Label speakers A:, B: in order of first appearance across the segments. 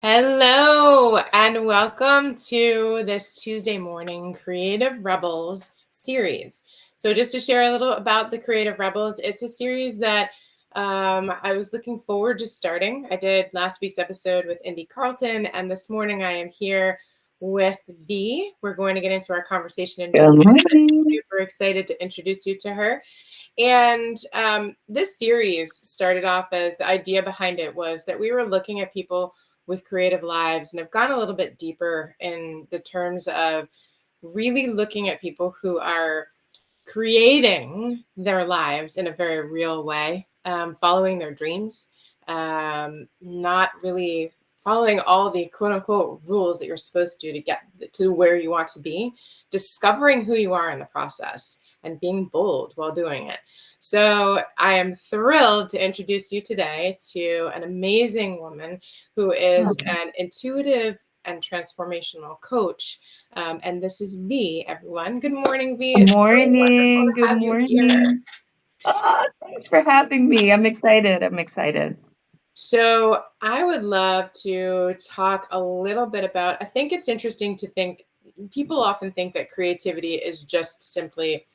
A: Hello, and welcome to this Tuesday morning Creative Rebels series. So, just to share a little about the Creative Rebels, it's a series that I was looking forward to starting. I did last week's episode with Indy Carlton, and this morning I am here with V. We're going to get into our conversation in just
B: Good
A: a minute, but I'm
B: morning.
A: super excited to introduce you to her. And this series started off as the idea behind it was that we were looking at people with creative lives and have gone a little bit deeper in the terms of really looking at people who are creating their lives in a very real way, following their dreams, not really following all the quote unquote rules that you're supposed to get to where you want to be, discovering who you are in the process and being bold while doing it. So I am thrilled to introduce you today to an amazing woman who is an intuitive and transformational coach. And this is V, everyone. Good morning, V.
B: Good
A: It's so wonderful
B: morning.
A: to
B: Good
A: have you here.
B: morning. Thanks for having me. I'm excited. I'm excited.
A: So, I would love to talk a little bit about. I think it's interesting to think, people often think that creativity is just simply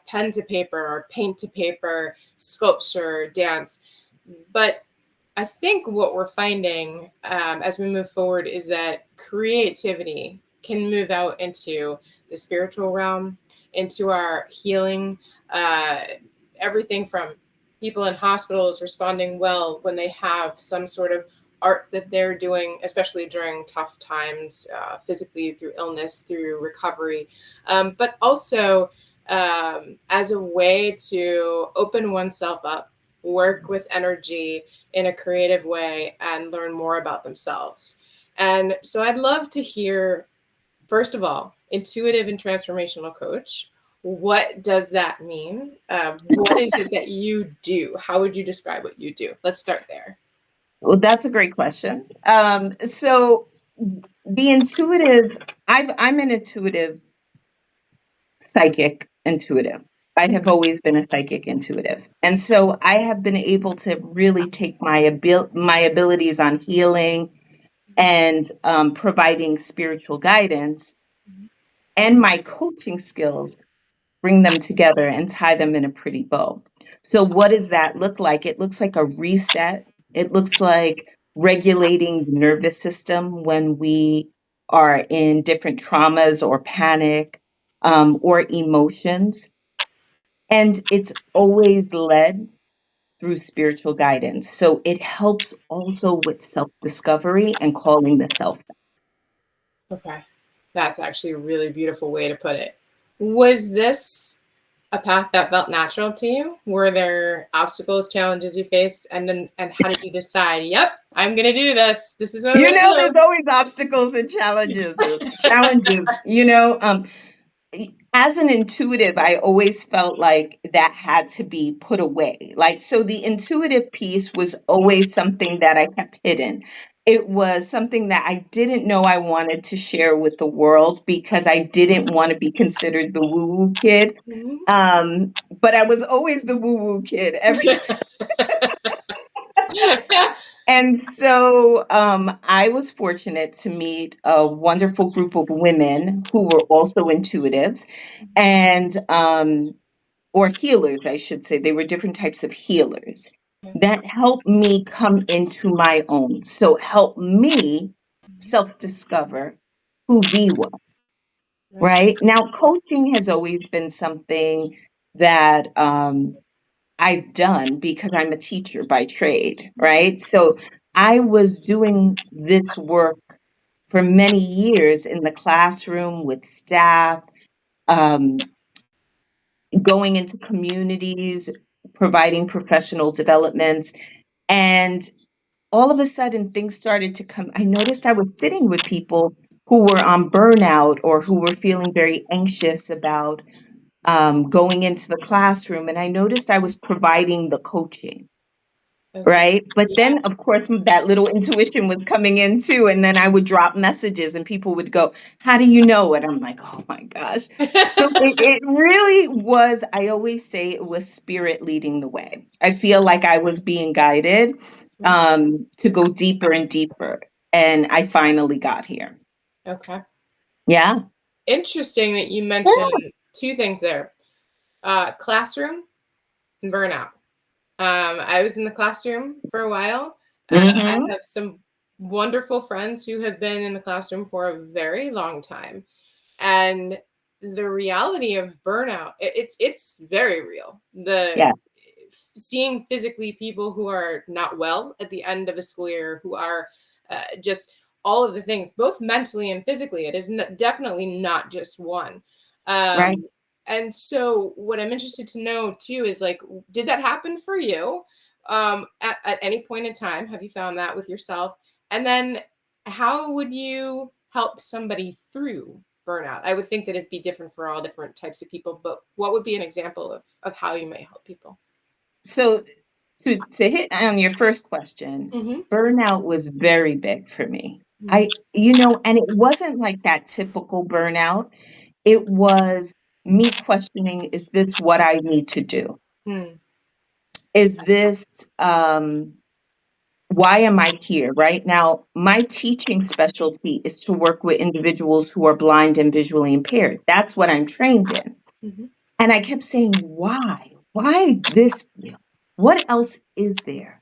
A: pen to paper or paint to paper, sculpture, dance. But I think what we're finding as we move forward is that creativity can move out into the spiritual realm, into our healing, uh, everything from people in hospitals responding well when they have some sort of art that they're doing, especially during tough times, physically through illness, through recovery, but also as a way to open oneself up, work with energy in a creative way, and learn more about themselves. And so I'd love to hear, first of all, intuitive and transformational coach. What does that mean? What is it that you do? How would you describe what you do? Let's start there.
B: Well, that's a great question. So the intuitive, I'm an intuitive psychic intuitive. I have always been a psychic intuitive. And so I have been able to really take my abilities on healing and providing spiritual guidance and my coaching skills, bring them together and tie them in a pretty bow. So, what does that look like? It looks like a reset. It looks like regulating the nervous system when we are in different traumas or panic or emotions. And it's always led through spiritual guidance. So, it helps also with self discovery and calling the self.
A: Okay. That's actually a really beautiful way to put it. Was this a path that felt natural to you? Were there obstacles, challenges you faced, and how did you decide, yep, I'm gonna do this. This is what I'm
B: There's
A: gonna
B: always obstacles and challenges. As an intuitive, I always felt like that had to be put away. Like, so the intuitive piece was always something that I kept hidden. It was something that I didn't know I wanted to share with the world because I didn't want to be considered the woo woo kid.
A: do.
B: But I was always the woo woo kid. And so I was fortunate to meet a wonderful group of women who were also intuitives and or healers, I should say. They were different types of healers that helped me come into my own. So help me self discover who V was.
A: Right.
B: Right now, coaching has always been something that I've done because I'm a teacher by trade, right? So I was doing this work for many years in the classroom with staff, um, going into communities, providing professional developments. And all of a sudden, things started to come. I noticed I was sitting with people who were on burnout or who were feeling very anxious about going into the classroom. And I noticed I was providing the coaching.
A: Okay.
B: Right? But
A: Yeah.
B: then, of course, that little intuition was coming in too, and then I would drop messages and people would go, "How do you know it?" I'm like, "Oh my gosh." So it really was, I always say it was spirit leading the way. I feel like I was being guided to go deeper and deeper. and I finally got here.
A: Okay.
B: Yeah.
A: Interesting that you mentioned
B: Yeah.
A: two things there. Classroom and burnout. I was in the classroom for a while. I
B: Mhm.
A: have some wonderful friends who have been in the classroom for a very long time. And the reality of burnout, it's very real. The
B: Yes.
A: seeing physically people who are not well at the end of a school year, who are just all of the things, both mentally and physically. It is definitely not just one.
B: Right.
A: Um, and so, what I'm interested to know too is like, did that happen for you at any point in time? Have you found that with yourself? And then, how would you help somebody through burnout? I would think that it'd be different for all different types of people, but what would be an example of how you may help people?
B: So to hit on your first question,
A: Mm-hmm.
B: burnout was very big for me.
A: Mm,
B: And it wasn't like that typical burnout. It was me questioning, is this what I need to do?
A: mm,
B: Is this why am I here? Right now, my teaching specialty is to work with individuals who are blind and visually impaired. That's what I'm trained in.
A: mhm,
B: And I kept saying, why? Why this field? What else is there?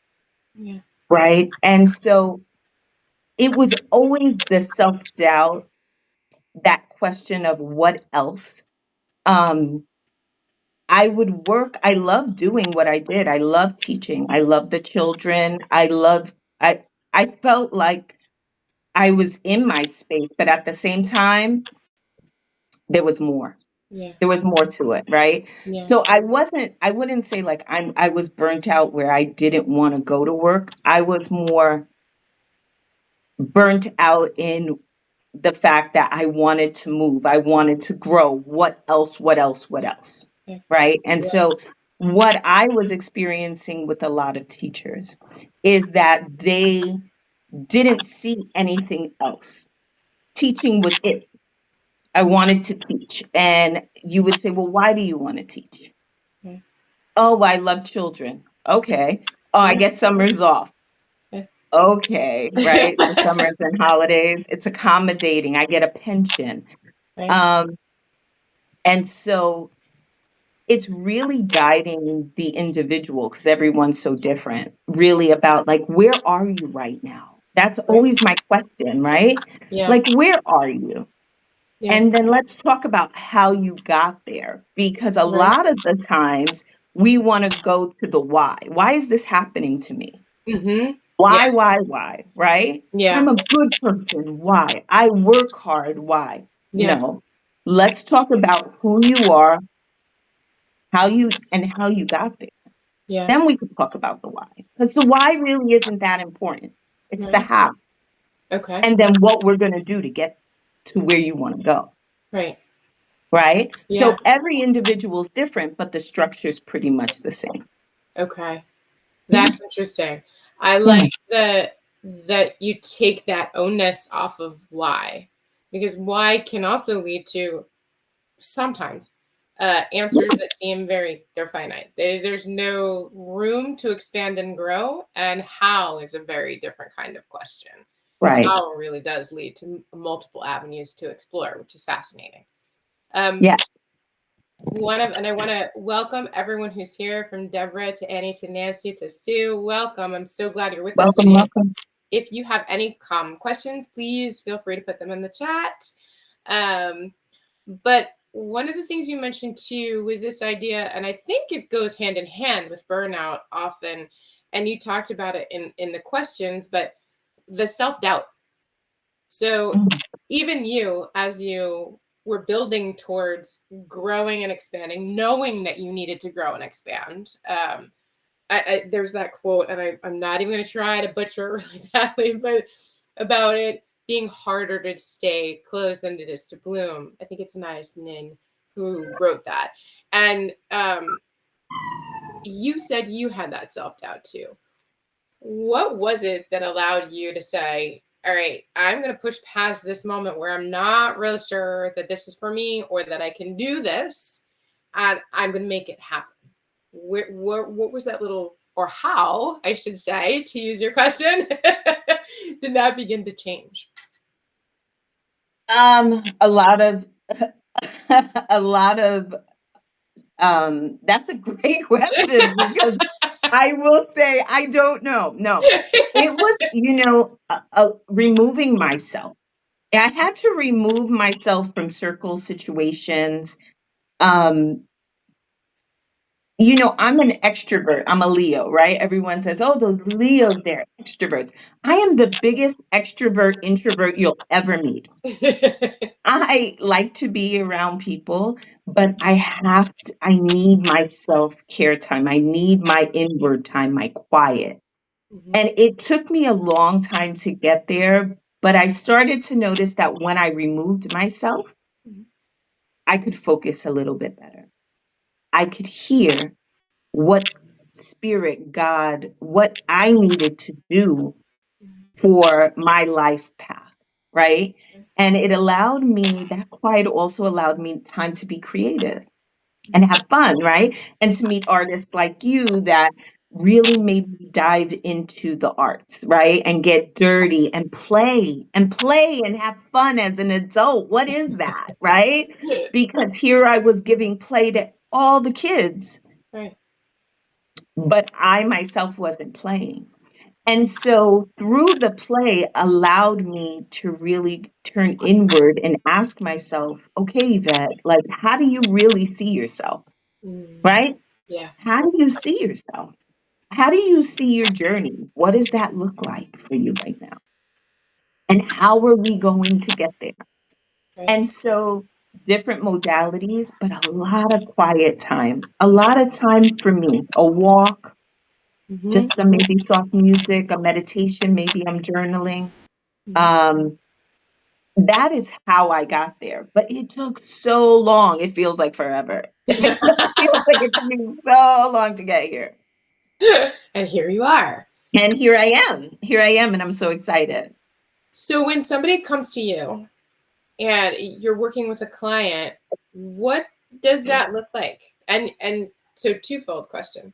A: yeah,
B: Right. And so it was always the self doubt, that question of what else. Um, I would work. I love doing what I did. I love teaching. I love the children. I, I felt like I was in my space, but at the same time, there was more.
A: yeah,
B: There was more to it, right?
A: yeah,
B: So I wouldn't say like I was burnt out where I didn't want to go to work. I was more burnt out in the fact that I wanted to move. I wanted to grow. What else? What else? What else?
A: yeah,
B: Right? And
A: yeah,
B: so what I was experiencing with a lot of teachers is that they didn't see anything else. Teaching was it. I wanted to teach. And you would say, well, why do you want to teach?
A: yeah,
B: Oh, I love children. Okay. Oh, I
A: yeah,
B: get summers off.
A: yeah.
B: Okay. Right. The summers and holidays. It's accommodating. I get a pension.
A: Right.
B: Um, and so it's really guiding the individual because everyone's so different, really about like, where are you right now? That's
A: Right.
B: always my question, right?
A: Yeah.
B: Like, where are you?
A: Yeah.
B: And then let's talk about how you got there, because a
A: Right.
B: lot of the times we want to go to the why. Why is this happening to me?
A: Mm-hmm. Yeah.
B: Why? Right?
A: Yeah.
B: I'm a good person. Why? I work hard. Why?
A: Yeah.
B: No. Let's talk about who you are, how you got there.
A: Yeah.
B: Then we could talk about the why. Because the why really isn't that important. It's the
A: Right.
B: how.
A: Okay.
B: And then what we're going to do to get to where you want to go.
A: Right.
B: Right?
A: Yeah.
B: So every individual is different, but the structure is pretty much the same.
A: Okay.
B: Yeah.
A: That's interesting. I
B: Yeah.
A: like that you take that onus off of why, because why can also lead to sometimes answers that seem they're finite. There's no room to expand and grow, and how is a very different kind of question.
B: Right.
A: How really does lead to multiple avenues to explore, which is fascinating. Um,
B: Yeah.
A: and I want to welcome everyone who's here, from Deborah to Annie to Nancy to Sue. Welcome. I'm so glad you're with us
B: Welcome,
A: today.
B: welcome.
A: If you have any questions, please feel free to put them in the chat. Um, but one of the things you mentioned too was this idea, and I think it goes hand in hand with burnout often. And you talked about it in the questions, but the self doubt. So
B: Mm.
A: even you, as you were building towards growing and expanding, knowing that you needed to grow and expand, there's that quote, and I'm not even going to try to butcher it really badly, but about it being harder to stay closed than it is to bloom. I think it's Nice Nin who wrote that. And you said you had that self doubt too. What was it that allowed you to say, all right, I'm going to push past this moment where I'm not real sure that this is for me or that I can do this, and I'm going to make it happen? What was that little, or how, I should say, to use your question, did that begin to change?
B: A lot of a lot of that's a great question because I will say I don't know. No, it was, removing myself. I had to remove myself from circle situations. Um, I'm an extrovert. I'm a Leo, right? Everyone says, "Oh, those Leos, they're extroverts." I am the biggest extrovert introvert you'll ever meet. I like to be around people, but I need my self-care time. I need my inward time, my quiet.
A: Mhm,
B: And it took me a long time to get there, but I started to notice that when I removed myself,
A: mhm,
B: I could focus a little bit better. I could hear what spirit, God, what I needed to do
A: mhm,
B: for my life path, right? And that quiet also allowed me time to be creative and have fun, right? And to meet artists like you that really made me dive into the arts, right? And get dirty and play and have fun as an adult. What is that, right?
A: mhm.
B: Because here I was giving play to all the kids,
A: Right.
B: but I myself wasn't playing. And so through the play allowed me to really turn inward and ask myself, okay, Yvette, like, how do you really see yourself?
A: Mm,
B: Right?
A: yeah.
B: How do you see yourself? How do you see your journey? What does that look like for you right now? And how are we going to get there?
A: Right.
B: And so different modalities, but a lot of quiet time, a lot of time for me, a walk,
A: Hmm.
B: just some maybe soft music, a meditation, maybe I'm journaling.
A: Hmm.
B: Um, that is how I got there. But it took so long. It feels like forever. It feels like it took me so long to get here.
A: And here you are.
B: And here I am. Here I am, and I'm so excited.
A: So when somebody comes to you and you're working with a client, what does that look like? And so twofold question.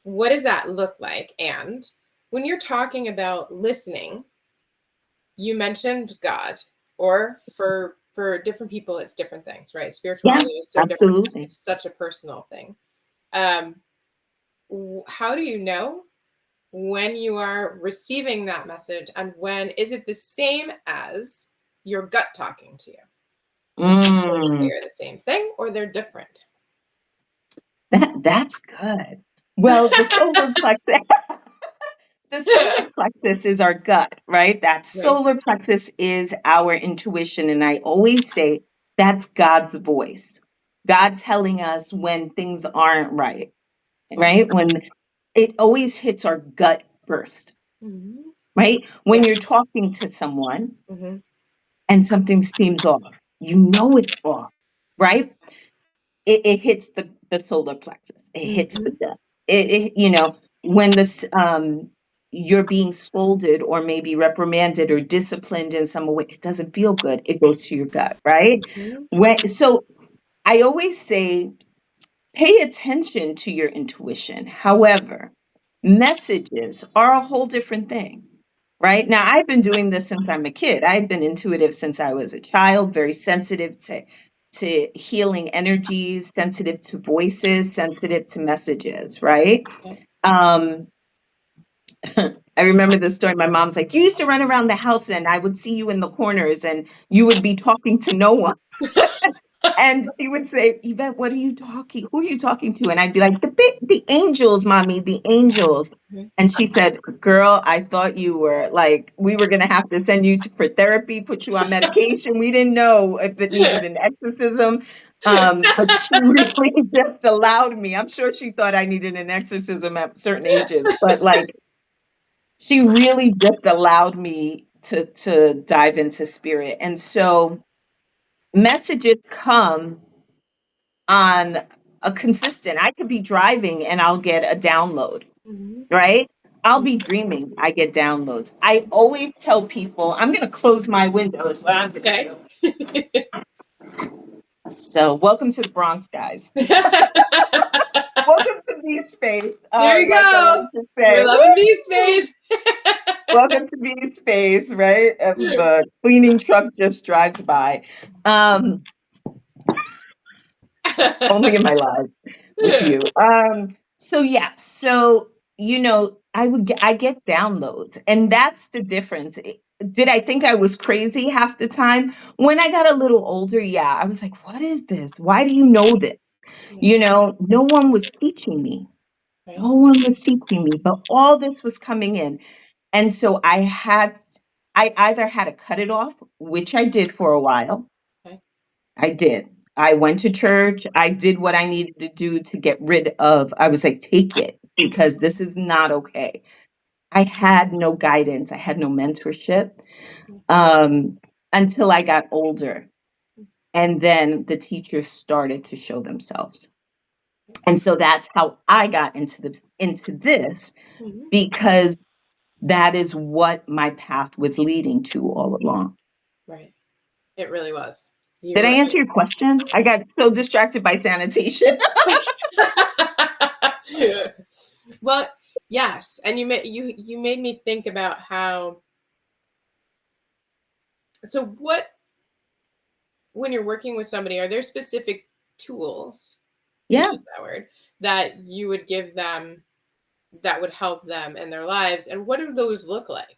A: What does that look like? And when you're talking about listening, you mentioned God, or for different people it's different things, right?
B: Yeah,
A: Spirituality is so different.
B: absolutely.
A: It's such a personal thing. Um, how do you know when you are receiving that message, and when is it the same as your gut talking to you? Would you say that they
B: Mm,
A: are the same thing or they're different?
B: that's good. Well, the solar plexus is our gut, right? That
A: Right.
B: solar plexus is our intuition. And I always say that's God's voice. God telling us when things aren't right, right? When it always hits our gut first,
A: Hmm.
B: right?
A: Yeah.
B: When you're talking to someone
A: Hmm.
B: and something seems off, you know it's off, right? It hits the solar plexus. It hits the
A: Hmm.
B: gut. When you're being scolded or maybe reprimanded or disciplined in some way, it doesn't feel good. It goes to your gut, right?
A: Hmm.
B: So I always say pay attention to your intuition. However, messages are a whole different thing. Right now, I've been doing this since I'm a kid. I've been intuitive since I was a child, very sensitive to healing energies, sensitive to voices, sensitive to messages. Right.
A: Yeah.
B: Um, I remember the story. My mom's like, you used to run around the house, and I would see you in the corners, and you would be talking to no one. And she would say, Yvette, what are you talking? Who are you talking to? And I'd be like, the angels, mommy, the angels.
A: Mhm.
B: And she said, girl, I thought you were like, we were going to have to send you for therapy, put you on medication. We didn't know if it needed an exorcism. But she really just allowed me. I'm sure she thought I needed an exorcism at certain ages, but like, she really just allowed me to dive into spirit. And so messages come on a consistent. I could be driving and I'll get a download,
A: Mhm.
B: right? I'll be dreaming, I get downloads. I always tell people, I'm going to close my windows. What I'm going to
A: Okay.
B: do. So, welcome to the Bronx, guys. Welcome to the space,
A: There you
B: like I
A: go.
B: like to
A: We're
B: say.
A: loving these
B: Woo!
A: space.
B: Welcome to being space, right? As the cleaning truck just drives by. Um, Only in my life with you. So yeah, so I get downloads, and that's the difference. Did I think I was crazy half the time? When I got a little older, yeah, I was like, what is this? Why do you know this?
A: Yeah,
B: No one was teaching me.
A: right.
B: No one was teaching me, but all this was coming in. And so I either had to cut it off, which I did for a while.
A: Okay.
B: I did. I went to church. I did what I needed to do to get rid of. I was like, take it because this is not okay. I had no guidance. I had no mentorship um, until I got older. And then the teachers started to show themselves. And so that's how I got into this
A: Mhm.
B: because that is what my path was leading to all along.
A: Right. It really was. You
B: Did I
A: were.
B: answer your question? I got so distracted by sanitation.
A: Well, yes, and you made me think about how. So, what when you're working with somebody, are there specific tools, to
B: Yeah,
A: use that word, that you would give them that would help them in their lives, and what do those look like?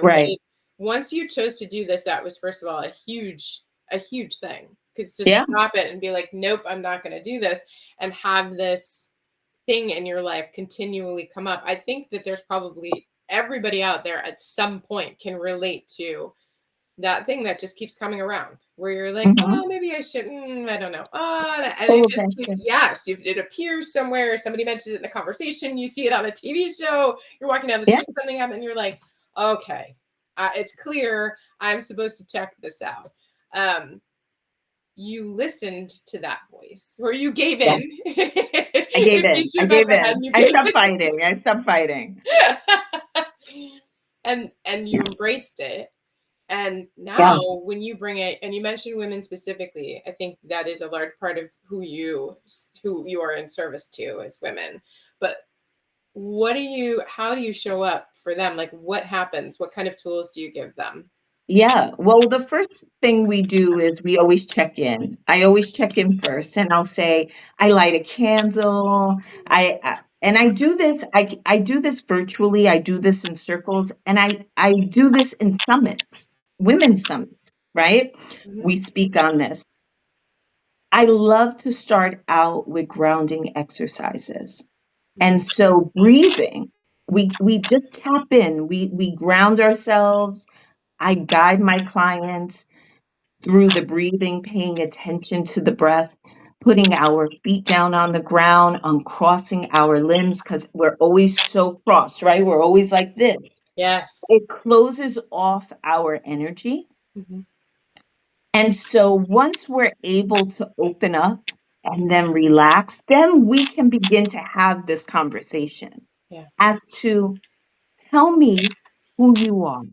B: right.
A: Once you chose to do this, that was first of all a huge thing, because to
B: Yeah.
A: stop it and be like, nope, I'm not going to do this, and have this thing in your life continually come up. I think that there's probably everybody out there at some point can relate to that thing that just keeps coming around, where you're like,
B: Mhm.
A: oh, maybe I should, I don't know. Oh, and
B: Full
A: it
B: of
A: just keeps,
B: passion.
A: yes, it appears somewhere. Somebody mentions it in a conversation. You see it on a TV show. You're walking down the
B: Yeah.
A: street, something happened, and you're like, okay, it's clear I'm supposed to check this out. Um, you listened to that voice, or you gave
B: Yeah.
A: in.
B: I gave
A: If you
B: in. I
A: shook off
B: gave
A: the head,
B: in.
A: you
B: I
A: gave
B: stopped fighting. I stopped fighting.
A: in. And you embraced it. And
B: Yeah.
A: now, when you bring it, and you mentioned women specifically, I think that is a large part of who you are in service to as women. But how do you show up for them? Like, what happens? What kind of tools do you give them?
B: Yeah. Well, the first thing we do is we always check in. I always check in first, and I'll say, I light a candle. And I do this. I do this virtually. I do this in circles, and I do this in summits, women's summits. Right?
A: Mhm.
B: We speak on this. I love to start out with grounding exercises. And
A: Mhm.
B: so breathing, we just tap in, we ground ourselves. I guide my clients through the breathing, paying attention to the breath, putting our feet down on the ground, uncrossing our limbs because we're always so crossed, right? We're always like this.
A: Yes.
B: It closes off our energy.
A: Mhm.
B: And so once we're able to open up and then relax, then we can begin to have this conversation
A: Yeah.
B: as to tell me who you are.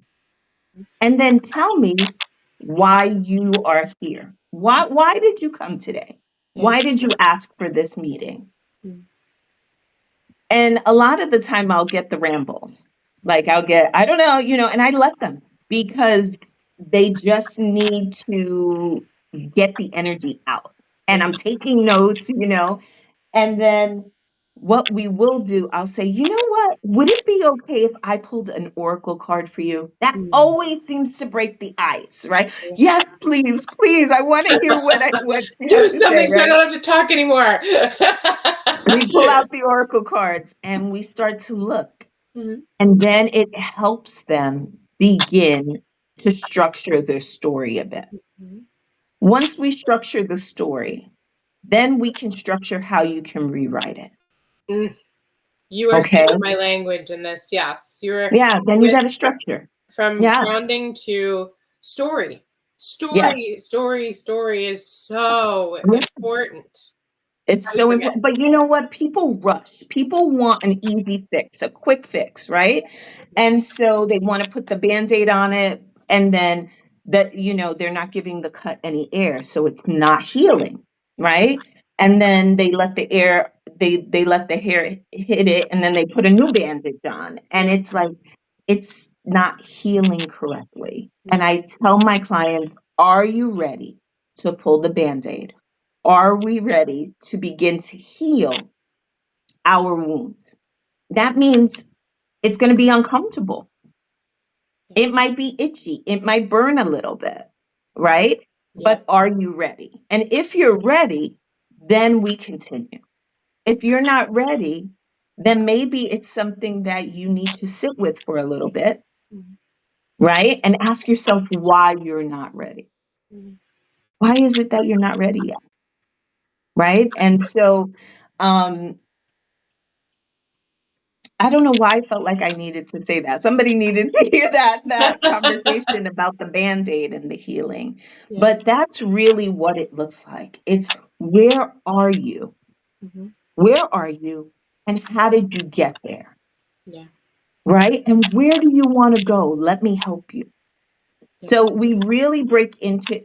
B: And then tell me why you are here. Why did you come today?
A: Yeah.
B: Why did you ask for this meeting?
A: Mhm.
B: And a lot of the time I'll get the rambles. Like I'll get, I don't know, and I let them because they just need to get the energy out. And
A: Yeah.
B: I'm taking notes. And then what we will do, I'll say, you know what? Would it be okay if I pulled an oracle card for you? That
A: Mm.
B: always seems to break the ice, right?
A: Yeah.
B: Yes, please, please. I want to hear what she
A: Do
B: has to say,
A: something so I
B: right?
A: don't have to talk anymore.
B: We pull out the oracle cards and we start to look.
A: Mhm.
B: And then it helps them begin to structure their story a bit.
A: Mhm.
B: Once we structure the story, then we can structure how you can rewrite it.
A: Mm. You are
B: Okay.
A: speaking my language in this. Yes, you're
B: Yeah. Then you
A: with
B: got to structure.
A: from
B: Yeah.
A: grounding to story.
B: Yeah.
A: Story is so important.
B: It's
A: How we
B: so
A: forget.
B: important. But you know what? People rush. People want an easy fix, a quick fix, right? And so they want to put the band-aid on it and then they're not giving the cut any air. So it's not healing, right? And then they let the air, they let the hair hit it and then they put a new bandage on. And
A: Yeah.
B: it's like it's not healing correctly. And
A: Yeah.
B: I tell my clients, are you ready to pull the band-aid? Are we ready to begin to heal our wounds? That means it's going to be uncomfortable.
A: Yeah.
B: It might be itchy. It might burn a little bit,
A: Mhm.
B: right?
A: Yeah.
B: But are you ready? And if you're ready, then we continue. If you're not ready, then maybe it's something that you need to sit with for a little bit,
A: Mhm.
B: right? And ask yourself why you're not ready.
A: Mhm.
B: Why is it that you're not ready yet? Right? And so um I don't know why I felt like I needed to say that. Somebody needed to hear that conversation about the band-aid and the healing.
A: Yeah.
B: But that's really what it looks like. It's where are you?
A: Mhm.
B: Where are you? And how did you get there?
A: Yeah.
B: Right? And where do you want to go? Let me help you.
A: Yeah.
B: So we really break into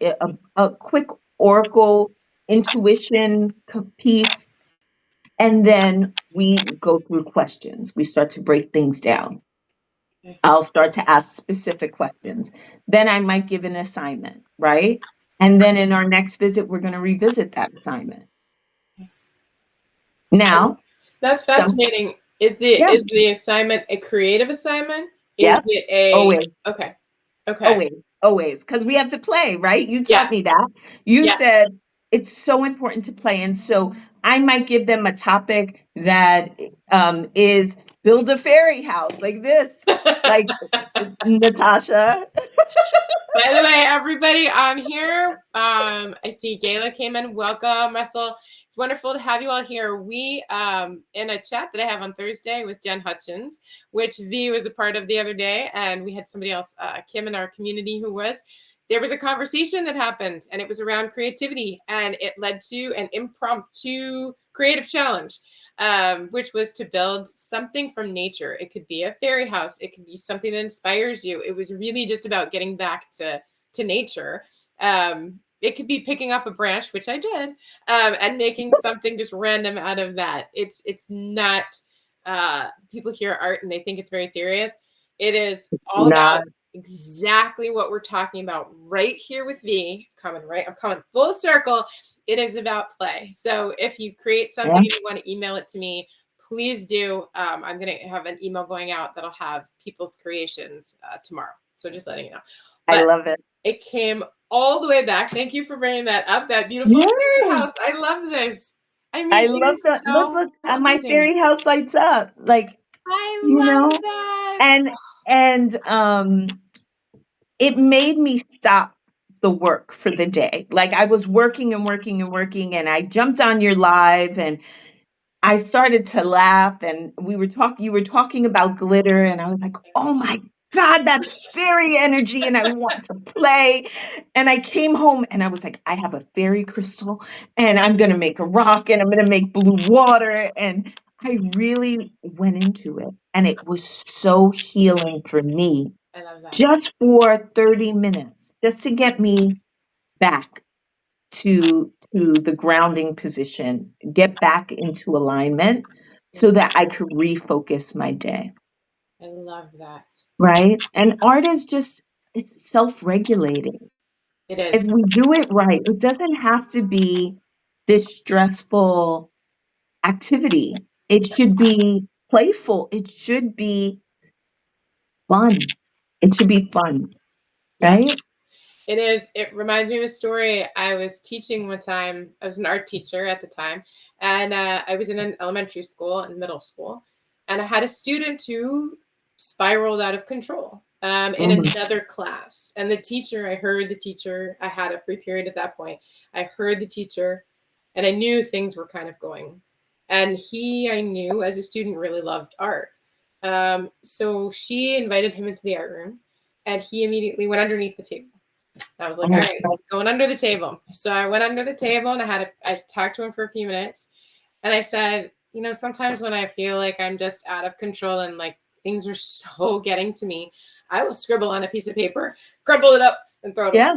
B: a quick oracle intuition piece, and then we go through questions. We start to break things down.
A: Okay.
B: I'll start to ask specific questions. Then I might give an assignment, right? And then in our next visit, we're going to revisit that assignment.
A: Oh,
B: Now,
A: that's
B: some,
A: fascinating.
B: yeah,
A: Is the assignment a creative assignment? Is
B: yep,
A: it a
B: always.
A: okay? Okay.
B: Always, always, because we have to play, right? You
A: Yeah.
B: taught me that. You
A: Yeah.
B: said it's so important to play. And so I might give them a topic that is build a fairy house like this, like Natasha.
A: By the way, everybody on here, I see Gayla came in. Welcome, Russell. It's wonderful to have you all here. We, in a chat that I have on Thursday with Jen Hutchins, which V was a part of the other day, and we had somebody else, Kim, in our community who was. There was a conversation that happened, and it was around creativity, and it led to an impromptu creative challenge. Which was to build something from nature. It could be a fairy house. It could be something that inspires you. It was really just about getting back to nature. It could be picking up a branch, which I did, and making something just random out of that. It's not. People hear art and they think it's very serious. It is
B: It's
A: all about
B: not.
A: exactly what we're talking about right here with V. Coming right, I'm coming full circle. It is about play. So if you create something
B: Yeah,
A: and you want to email it to me, please do. I'm going to have an email going out that'll have people's creations tomorrow. So just letting you know.
B: I
A: But
B: love it.
A: it came all the way back. Thank you for bringing that up. That beautiful fairy
B: Yeah,
A: house. I love this. I
B: I
A: mean, it
B: love
A: is
B: that. Look,
A: so
B: look, my
A: amazing.
B: fairy house lights up, like
A: I
B: you
A: love
B: know,
A: that.
B: and and it made me stop the work for the day. Like I was working and working and working, and I jumped on your live and I started to laugh. And you were talking about glitter, and I was like, oh my God, that's fairy energy, and I want to play. And I came home and I was like, I have a fairy crystal, and I'm gonna make a rock, and I'm gonna make blue water. And I really went into it, and it was so healing for me
A: I love that.
B: just for 30 minutes, just to get me back to the grounding position, get back into alignment
A: Yeah,
B: so that I could refocus my day,
A: I love that.
B: right? And art is just it's self-regulating.
A: It
B: If
A: is.
B: we do it right, it doesn't have to be this stressful activity. It should be playful. It should be fun. It should be fun,
A: Yeah.
B: right?
A: It is. It reminds me of a story. I was teaching one time. I was an art teacher at the time, and I was in an elementary school and middle school, and I had a student who spiraled out of control in
B: Mhm.
A: another class. And the teacher, I heard the teacher. I had a free period at that point. I heard the teacher, and I knew things were kind of going. And he, I knew as a student, really loved art. So she invited him into the art room, and he immediately went underneath the table. I was like, all
B: Oh,
A: right, going under the table. So I went under the table and I talked to him for a few minutes. And I said, you know, sometimes when I feel like I'm just out of control and like things are so getting to me, I will scribble on a piece of paper, crumple it up, and throw it away.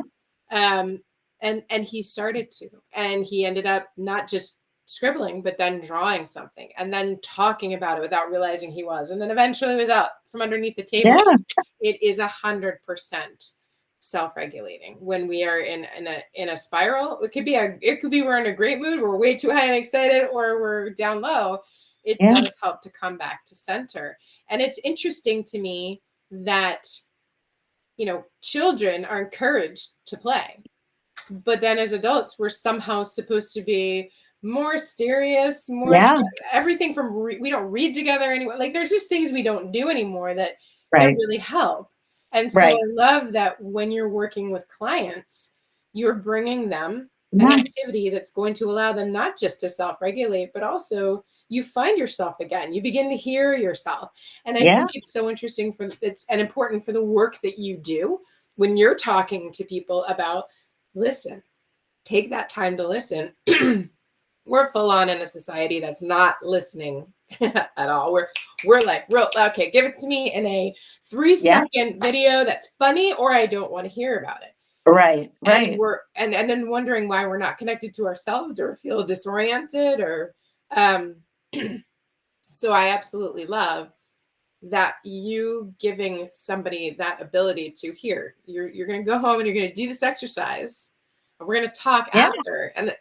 B: yeah.
A: Um, and he started to, and he ended up not just scribbling, but then drawing something and then talking about it without realizing he was. And then eventually it was out from underneath the table.
B: Yeah.
A: It is 100% self-regulating when we are in a spiral. It could be we're in a great mood, we're way too high and excited, or we're down low. It
B: Yeah.
A: does help to come back to center. And it's interesting to me that children are encouraged to play, but then as adults we're somehow supposed to be more serious, more
B: Yeah.
A: everything from we don't read together anymore. Like there's just things we don't do anymore that
B: Right.
A: really help. And so I
B: Right.
A: love that when you're working with clients, you're bringing them an
B: Yeah.
A: activity that's going to allow them not just to self-regulate, but also you find yourself again. You begin to hear yourself. And I
B: Yeah.
A: think it's so interesting it's and important for the work that you do when you're talking to people about, listen, take that time to listen. We're full on in a society that's not listening at all. We're like, real okay, give it to me in a 3
B: Yeah.
A: second video that's funny, or I don't want to hear about it.
B: Right.
A: And
B: Right.
A: we're and then wondering why we're not connected to ourselves or feel disoriented or um so I absolutely love that you giving somebody that ability to hear. You're going to go home and you're going to do this exercise. And we're going to talk
B: Yeah.
A: after. And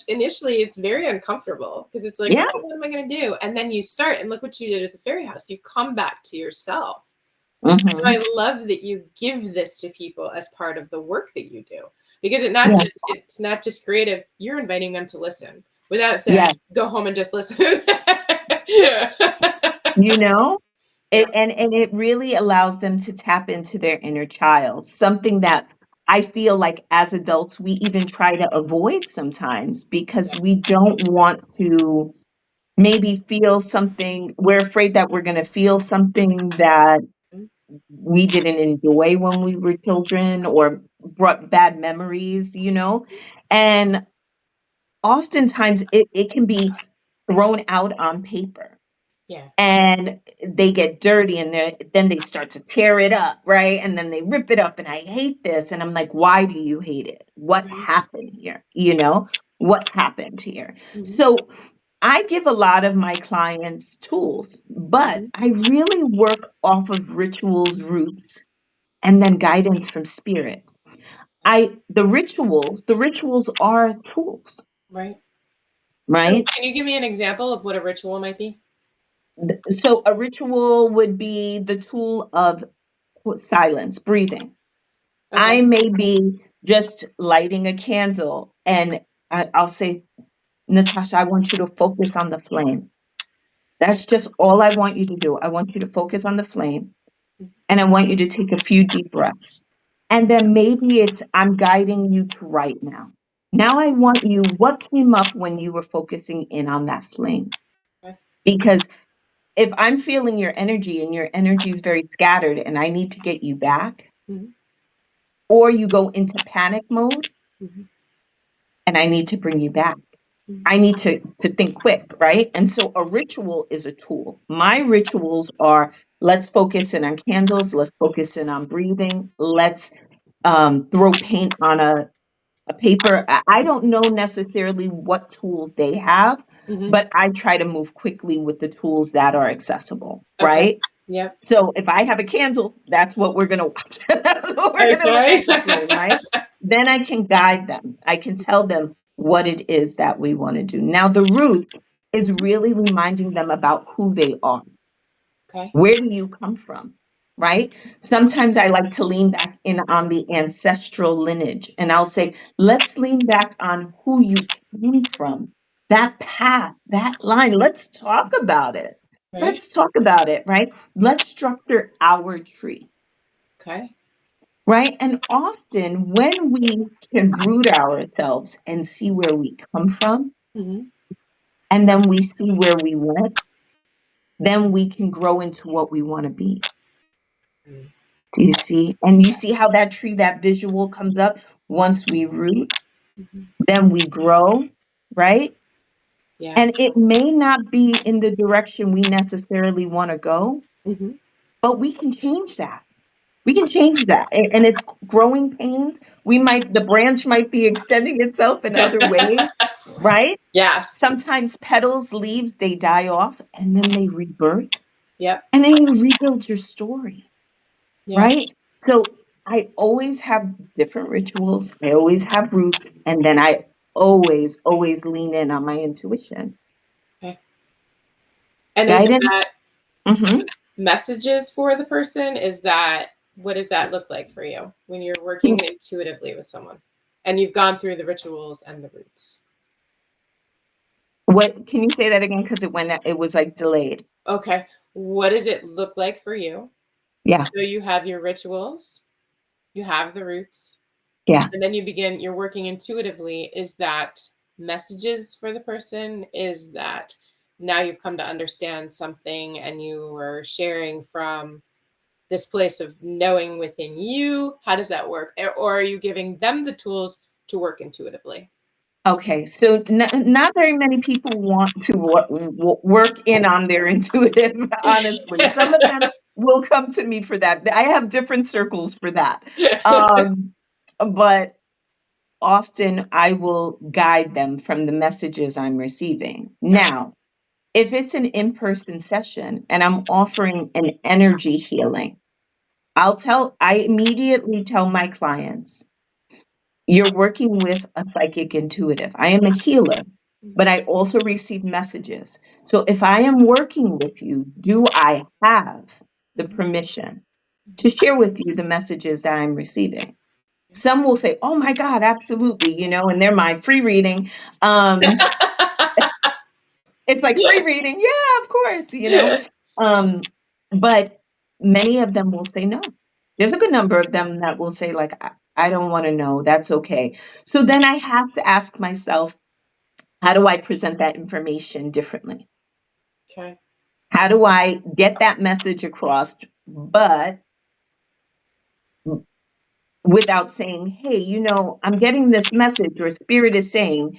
A: initially it's very uncomfortable because it's like,
B: Yeah.
A: oh, what am I going to do? And then you start, and look what you did at the fairy house. You come back to yourself. So
B: Hmm.
A: I love that you give this to people as part of the work that you do, because
B: Yeah.
A: it's not just creative. You're inviting them to listen without saying,
B: Yes.
A: go home and just listen. Yeah.
B: You know,
A: Yeah.
B: and it really allows them to tap into their inner child, something that I feel like as adults we even try to avoid sometimes because we don't want to maybe feel something. We're afraid that we're going to feel something that we didn't enjoy when we were children or brought bad memories, and oftentimes it can be thrown out on paper
A: Yeah.
B: and they get dirty and then they start to tear it up, right? And then they rip it up and I hate this. And I'm like, why do you hate it? What
A: Mhm.
B: happened here? What happened here?
A: Mhm.
B: So I give a lot of my clients tools, but
A: Mhm.
B: I really work off of rituals, roots, and then guidance from spirit. The rituals are tools,
A: Right. So,
B: right?
A: can you give me an example of what a ritual might be?
B: So a ritual would be the tool of silence, breathing. I
A: Okay.
B: may be just lighting a candle and I'll say, Natasha, I want you to focus on the flame. That's just all I want you to do. I want you to focus on the flame and I want you to take a few deep breaths. And then maybe it's, I'm guiding you to right now. Now I want you, what came up when you were focusing in on that flame?
A: Okay.
B: Because if I'm feeling your energy and your energy is very scattered and I need to get you back,
A: Mhm.
B: or you go into panic mode
A: Mhm.
B: and I need to bring you back.
A: Mhm.
B: I need to think quick, right? And so a ritual is a tool. My rituals are, let's focus in on candles, let's focus in on breathing, let's throw paint on a paper. I don't know necessarily what tools they have,
A: Mhm.
B: but I try to move quickly with the tools that are accessible,
A: Okay.
B: right?
A: Yep.
B: So if I have a candle, that's what we're going to watch. That's what we're going to look
A: Okay.
B: at, the flame, right? Then I can guide them. I can tell them what it is that we want to do. Now, the root is really reminding them about who they are.
A: Okay.
B: Where do you come from? Right? Sometimes I like to lean back in on the ancestral lineage and I'll say, let's lean back on who you came from, that path, that line. Let's talk about it.
A: Right.
B: Let's talk about it, right? Let's structure our tree,
A: Okay.
B: right? And often when we can root ourselves and see where we come from,
A: Mhm.
B: and then we see where we went, then we can grow into what we want to be.
A: Mhm.
B: Do you see? And you see how that tree, that visual comes up once we root,
A: Mhm.
B: then we grow, right?
A: Yeah.
B: And it may not be in the direction we necessarily want to go,
A: Mhm.
B: but we can change that. We can change that. And it's growing pains. The branch might be extending itself in other ways, right?
A: Yes.
B: Sometimes petals, leaves, they die off and then they rebirth.
A: Yep.
B: And then you rebuild your story,
A: Yeah.
B: right? So I always have different rituals. I always have roots. And then I always, always lean in on my intuition.
A: Okay. And is
B: Guidance.
A: that
B: Hmm.
A: messages for the person? Is that, what does that look like for you when you're working intuitively with someone and you've gone through the rituals and the roots?
B: What can you say that again? Because it was like delayed.
A: Okay. What does it look like for you?
B: Yeah.
A: So you have your rituals, you have the roots,
B: Yeah.
A: and then you're working intuitively. Is that messages for the person? Is that now you've come to understand something and you are sharing from this place of knowing within you? How does that work? Or are you giving them the tools to work intuitively?
B: Okay, so not very many people want to work in on their intuitive, honestly. Some of them will come to me for that. I have different circles for that. Um, but often I will guide them from the messages I'm receiving. Now, if it's an in-person session and I'm offering an energy healing, I immediately tell my clients, you're working with a psychic intuitive. I am a healer, but I also receive messages. So if I am working with you, do I have the permission to share with you the messages that I'm receiving? Some will say, "Oh my God, absolutely," in their mind, free reading. Um, it's like free reading, yeah, of course, But many of them will say no. There's a good number of them that will say, like, I don't want to know. That's okay. So then I have to ask myself, how do I present that information differently?
A: Okay.
B: How do I get that message across, but without saying, hey, I'm getting this message or spirit is saying,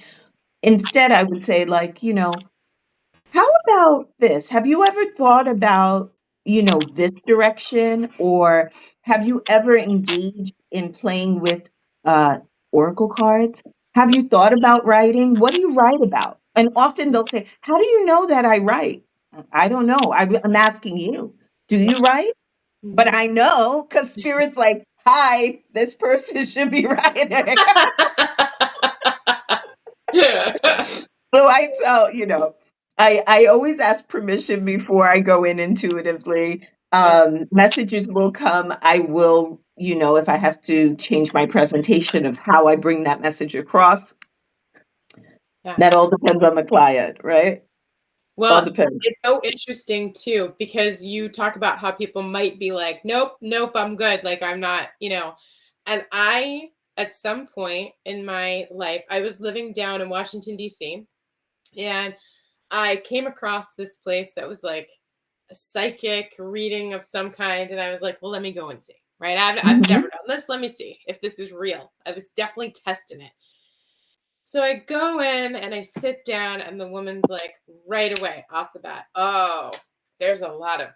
B: instead, I would say, like, how about this? Have you ever thought about, this direction? Or have you ever engaged in playing with uh, oracle cards? Have you thought about writing? What do you write about? And often they'll say, how do you know that I write? I don't know. I'm asking you. Do you write? But
A: Mhm.
B: I know because spirit's like, hi, this person should be writing. So I tell, I always ask permission before I go in intuitively. Messages will come. I will, if I have to change my presentation of how I bring that message across,
A: Yeah.
B: that all depends on the client, right? All
A: Well,
B: depends.
A: it's so interesting too, because you talk about how people might be like, nope, nope, I'm good. Like, I'm not, and at some point in my life, I was living down in Washington, D.C., and I came across this place that was like a psychic reading of some kind. And I was like, well, let me go and see, right? I've
B: Mhm.
A: never done this. Let me see if this is real. I was definitely testing it. So I go in and I sit down, and the woman's like, right away off the bat, oh, there's a lot of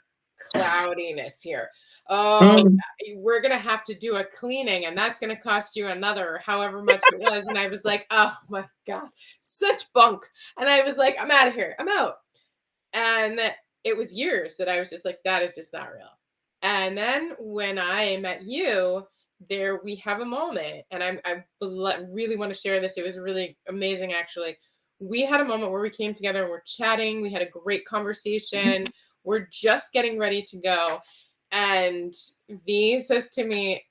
A: cloudiness here. Oh,
B: Mm.
A: we're going to have to do a cleaning, and that's going to cost you another however much it was. And I was like, oh my God, such bunk. And I was like, I'm out of here. I'm out. And it was years that I was just like, that is just not real. And then when I met you, there we have a moment, and really want to share this. It was really amazing, actually. We had a moment where we came together and we're chatting. We had a great conversation. We're just getting ready to go. And V says to me,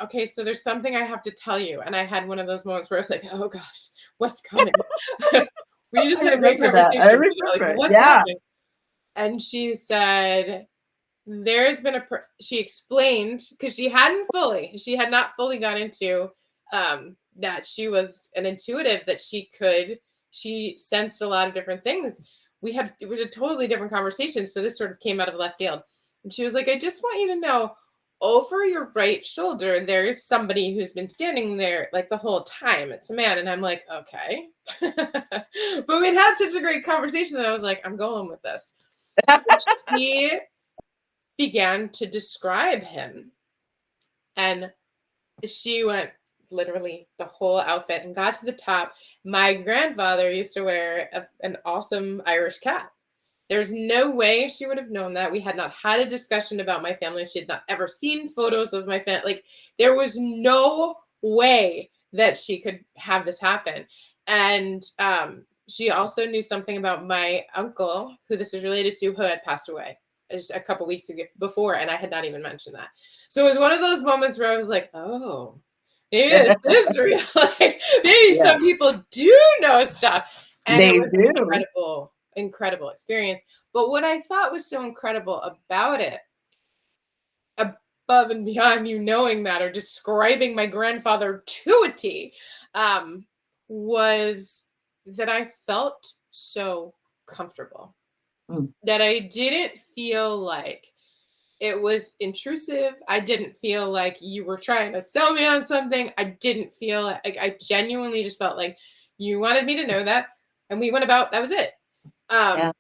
A: okay, so there's something I have to tell you. And I had one of those moments where I was like, oh gosh, what's coming? We just
B: I
A: had a great
B: remember that. I
A: conversation. Like,
B: remember.
A: what's
B: Yeah.
A: happening? And she said, there's been she explained, because she had not fully gone into that she was an intuitive, that she sensed a lot of different things. It was a totally different conversation. So this sort of came out of left field. And she was like, I just want you to know, over your right shoulder, there's somebody who's been standing there like the whole time. It's a man. And I'm like, okay. But we'd had such a great conversation that I was like, I'm going with this. She began to describe him, and she went literally the whole outfit and got to the top. My grandfather used to wear an awesome Irish cap. There's no way she would have known that. We had not had a discussion about my family. She had not ever seen photos of my family. Like, there was no way that she could have this happen. And she also knew something about my uncle, who this is related to, who had passed away just a couple weeks ago before, and I had not even mentioned that. So it was one of those moments where I was like, oh, maybe this is real. Like, maybe
B: Yeah,
A: some people do know stuff. And it
B: they
A: was an
B: do.
A: incredible experience. But what I thought was so incredible about it, above and beyond you knowing that or describing my grandfather to a T, was that I felt so comfortable.
B: Mm,
A: That I didn't feel like it was intrusive. I didn't feel like you were trying to sell me on something. I didn't feel like, I genuinely just felt like you wanted me to know that, and we went about, that was it. Um,
B: yeah,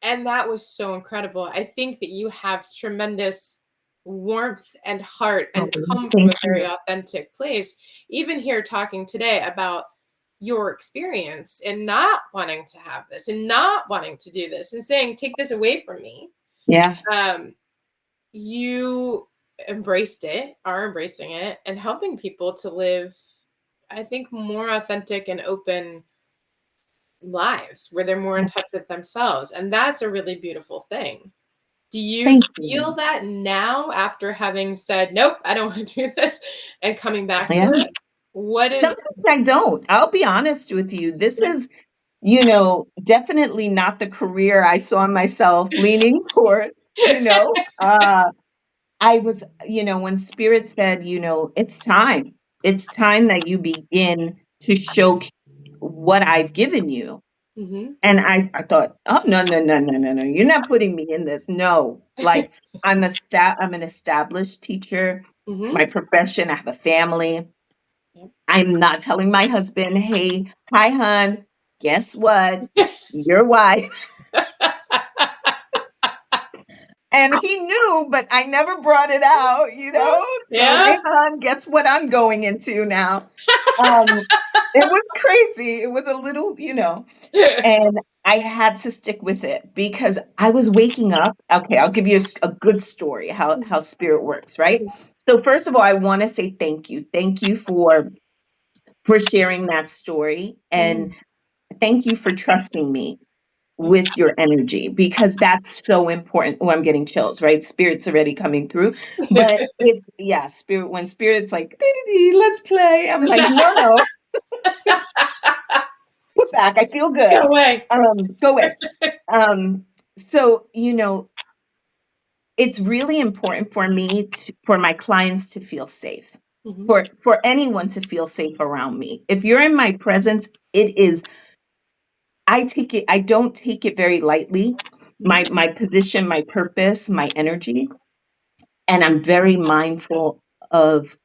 A: and that was so incredible. I think that you have tremendous warmth and heart and
B: oh,
A: come from
B: thank
A: a very
B: you.
A: authentic place. Even here talking today about your experience and not wanting to have this and not wanting to do this and saying, take this away from me.
B: Yeah,
A: Um, you embraced it, are embracing it, and helping people to live, I think, more authentic and open lives where they're more in
B: yeah,
A: touch with themselves. And that's a really beautiful thing. Do you
B: thank
A: feel
B: you.
A: that now after having said, nope, I don't want to do this, and coming back to
B: Yeah.
A: it? What is,
B: Sometimes I don't. I'll be honest with you. This
A: yeah.
B: is, definitely not the career I saw myself leaning towards, I was, when Spirit said, it's time. It's time that you begin to show what I've given you.
A: Mm-hmm.
B: And I thought, oh, no, no, no, no, no, no. You're not putting me in this. No. Like, I'm an established teacher.
A: Mm-hmm.
B: My profession, I have a family.
A: Yep.
B: I'm not telling my husband, hey, hi, hon, guess what? Your wife. And he knew, but I never brought it out. So,
A: Yeah.
B: hey, hon, guess what I'm going into now? Um, it was crazy. It was a little. And I had to stick with it because I was waking up. Okay, I'll give you a good story how spirit works, right? So first of all, I want to say thank you. Thank you for sharing that story,
A: Mm-hmm.
B: and thank you for trusting me with your energy because that's so important. Oh, I'm getting chills, right? Spirit's already coming through. But it's yeah, spirit when spirit's like, "Dee-dee-dee, let's play." I'm like, no, no, put back. I feel
A: Go
B: good.
A: away.
B: Go away. Um, so it's really important for my clients to feel safe.
A: Mm-hmm.
B: For anyone to feel safe around me. If you're in my presence, it is I don't take it very lightly.
A: Mm-hmm.
B: My position, my purpose, my energy, and I'm very mindful of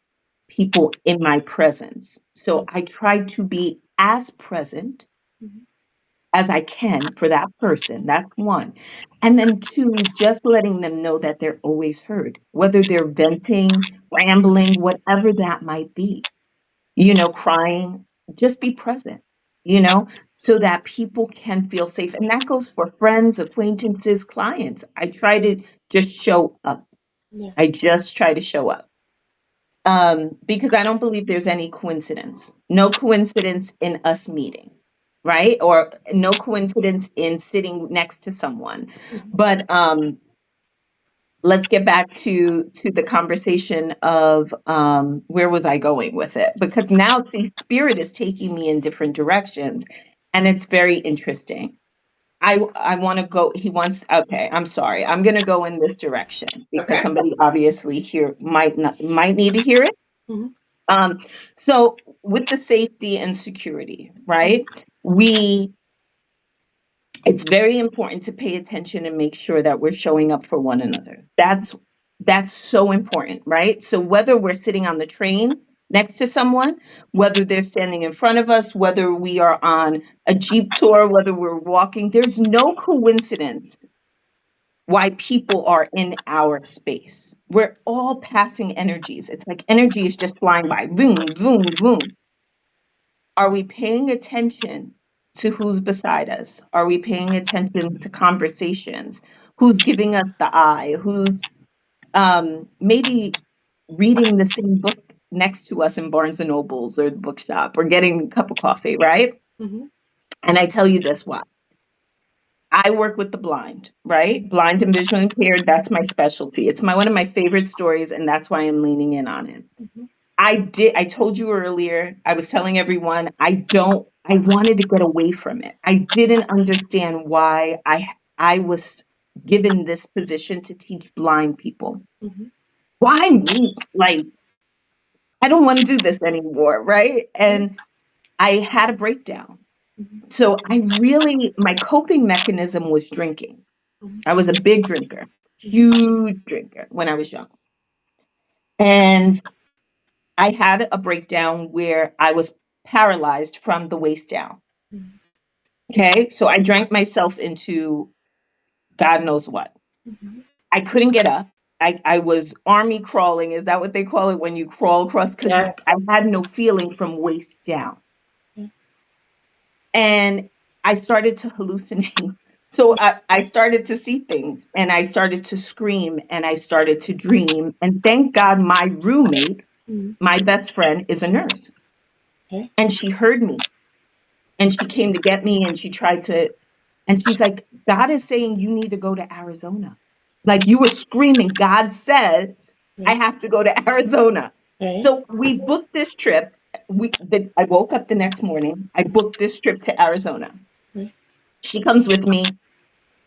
B: people in my presence. So I try to be as present
A: Mm-hmm.
B: as I can for that person. That's one. And then two, just letting them know that they're always heard, whether they're venting, rambling, whatever that might be, crying, just be present, so that people can feel safe. And that goes for friends, acquaintances, clients. I try to just show up.
A: Yeah.
B: I just try to show up. Because I don't believe there's any coincidence. No coincidence in us meeting, right? Or no coincidence in sitting next to someone.
A: Mm-hmm.
B: But let's get back to the conversation of where was I going with it? Because now, see, spirit is taking me in different directions, and it's very interesting. I want to go. He wants. Okay, I'm sorry. I'm going to go in this direction because
A: Okay.
B: somebody obviously here might need to hear it.
A: Mm-hmm.
B: Um, so with the safety and security,
A: Mm-hmm.
B: right? We It's very important to pay attention and make sure that we're showing up for one another. That's so important, right? So whether we're sitting on the train next to someone, whether they're standing in front of us, whether we are on a Jeep tour, whether we're walking, there's no coincidence why people are in our space. We're all passing energies. It's like energy is just flying by. Boom, boom, boom. Are we paying attention to who's beside us? Are we paying attention to conversations? Who's giving us the eye? Who's maybe reading the same book next to us in Barnes and Nobles or the bookshop or getting a cup of coffee, right?
A: Mhm.
B: And I tell you this why. I work with the blind, right? Blind and visually impaired, that's my specialty. It's my one of my favorite stories, and that's why I'm leaning in on it.
A: Mhm.
B: I told you earlier, I was telling everyone, I wanted to get away from it. I didn't understand why I was given this position to teach blind people.
A: Mhm.
B: Why me? Like, I don't want to do this anymore, right?
A: Right.
B: And I had a breakdown.
A: Mhm.
B: So my coping mechanism was drinking.
A: Mhm.
B: I was a big drinker,
A: Mhm.
B: huge drinker when I was young. And I had a breakdown where I was paralyzed from the waist down.
A: Mhm.
B: Okay. So I drank myself into God knows what.
A: Mhm.
B: I couldn't get up. I was army crawling. Is that what they call it when you crawl across? Because I
A: Yes.
B: had no feeling from waist down.
A: Yeah.
B: And I started to hallucinate. So I started to see things and I started to scream and I started to dream. And thank God my roommate,
A: Mhm.
B: my best friend, is a nurse.
A: Okay.
B: And she heard me and she came to get me and she tried to, and she's like, God is saying you need to go to Arizona. Like you were screaming, God says, I
A: Right.
B: have to go to Arizona.
A: Right.
B: So we booked this trip. I woke up the next morning. I booked this trip to Arizona.
A: Right.
B: She comes with me.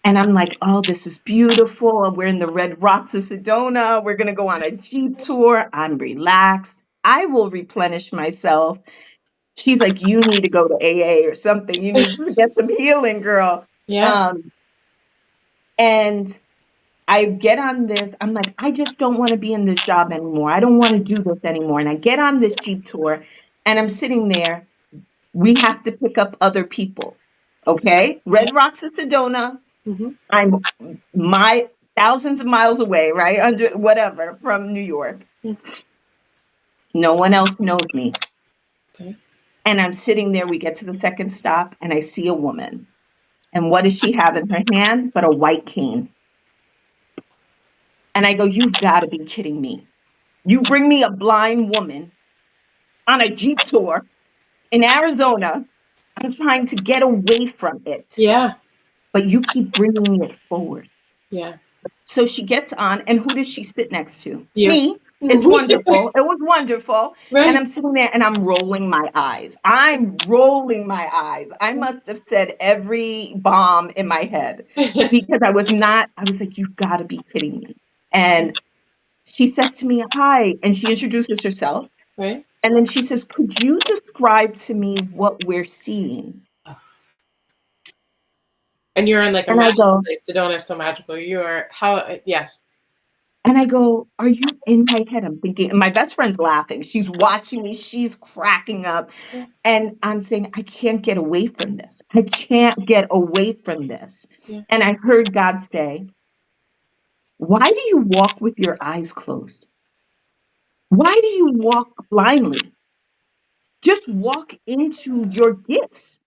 B: And I'm like, oh, this is beautiful. We're in the Red Rocks of Sedona. We're going to go on a Jeep tour. I'm relaxed. I will replenish myself. She's like, you need to go to AA or something. You need to get some healing, girl.
A: Yeah.
B: Um, and I get on this. I'm like, I just don't want to be in this job anymore. I don't want to do this anymore. And I get on this Jeep tour and I'm sitting there. We have to pick up other people. Okay.
A: Yeah.
B: Red Rocks of Sedona.
A: Mhm.
B: I'm my thousands of miles away, right? Under whatever from New York.
A: Yeah.
B: No one else knows me.
A: Okay.
B: And I'm sitting there. We get to the second stop and I see a woman. And what does she have in her hand but a white cane? And I go, you've got to be kidding me. You bring me a blind woman on a Jeep tour in Arizona. I'm trying to get away from it,
A: Yeah.
B: but you keep bringing it forward.
A: Yeah.
B: So she gets on, and who does she sit next to?
A: You.
B: Me. It's wonderful. It was wonderful. And
A: Right.
B: I'm sitting there and I'm rolling my eyes. I'm rolling my eyes. I must have said every bomb in my head because I was like, you've got to be kidding me. And she says to me, hi. And she introduces herself.
A: Right.
B: And then she says, could you describe to me what we're seeing?
A: And you're in like a
B: And I
A: magical
B: go,
A: place. Sedona is so magical. You are how? Yes.
B: Are you in my head? I'm thinking, and my best friend's laughing. She's watching me. She's cracking up.
A: Yeah.
B: And I'm saying, I can't get away from this. I can't get away from this.
A: Yeah.
B: And I heard God say, why do you walk with your eyes closed? Why do you walk blindly? Just walk into your gifts.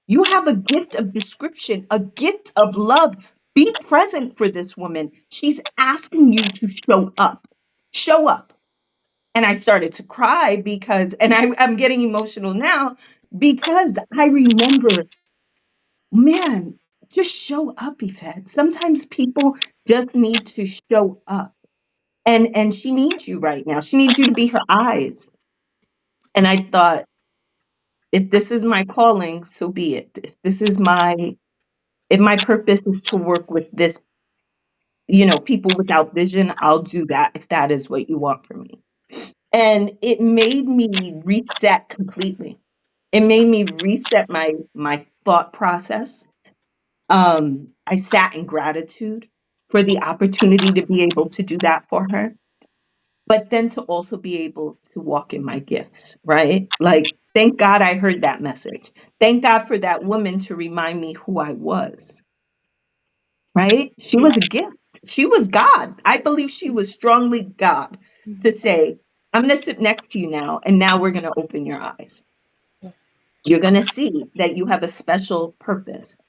B: You have a gift of description, a gift of love. Be present for this woman. She's asking you to show up. Show up. And I started to cry because, and I'm getting emotional now because I remember, man, just show up, Yvette. Sometimes people just need to show up. And she needs you right now. She needs you to be her eyes. And I thought, if this is my calling, so be it. If my purpose is to work with this, people without vision, I'll do that if that is what you want from me. And it made me reset completely. It made me reset my thought process. I sat in gratitude for the opportunity to be able to do that for her, but then to also be able to walk in my gifts, right? Like, thank God I heard that message. Thank God for that woman to remind me who I was. right? She
A: Yeah.
B: was a gift. She was God. I believe she was strongly God to say, I'm going to sit next to you now, and now we're going to open your eyes. You're going to see that you have a special purpose.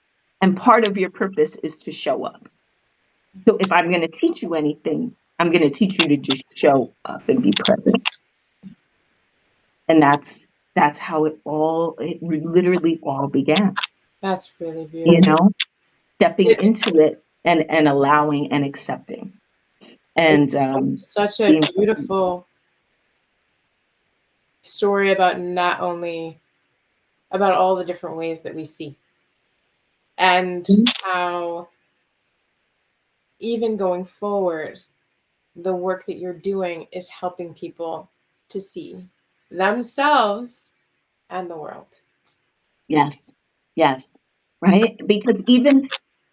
B: And part of your purpose is to show up. So if I'm going to teach you anything, I'm going to teach you to just show up and be present. And that's how literally all began,
A: That's really
B: you
A: beautiful.
B: know, stepping
A: It,
B: into it and allowing and accepting and
A: it's such a
B: being present.
A: beautiful story about not only about all the different ways that we see and
B: Mhm.
A: how even going forward, the work that you're doing is helping people to see themselves and the world.
B: Yes, yes, right? Because even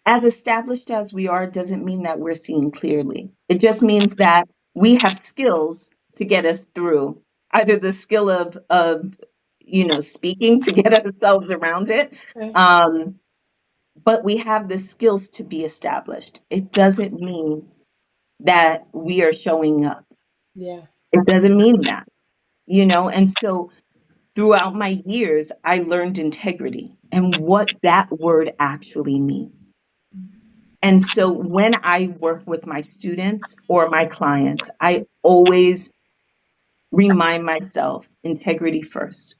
B: as established as we are, doesn't mean that we're seeing clearly. It just means that we have skills to get us through, either the skill of speaking to get ourselves around it,
A: Okay.
B: um, but we have the skills to be established. It doesn't mean that we are showing up.
A: Yeah.
B: It doesn't mean that, and so throughout my years, I learned integrity and what that word actually means. And so when I work with my students or my clients, I always remind myself integrity first,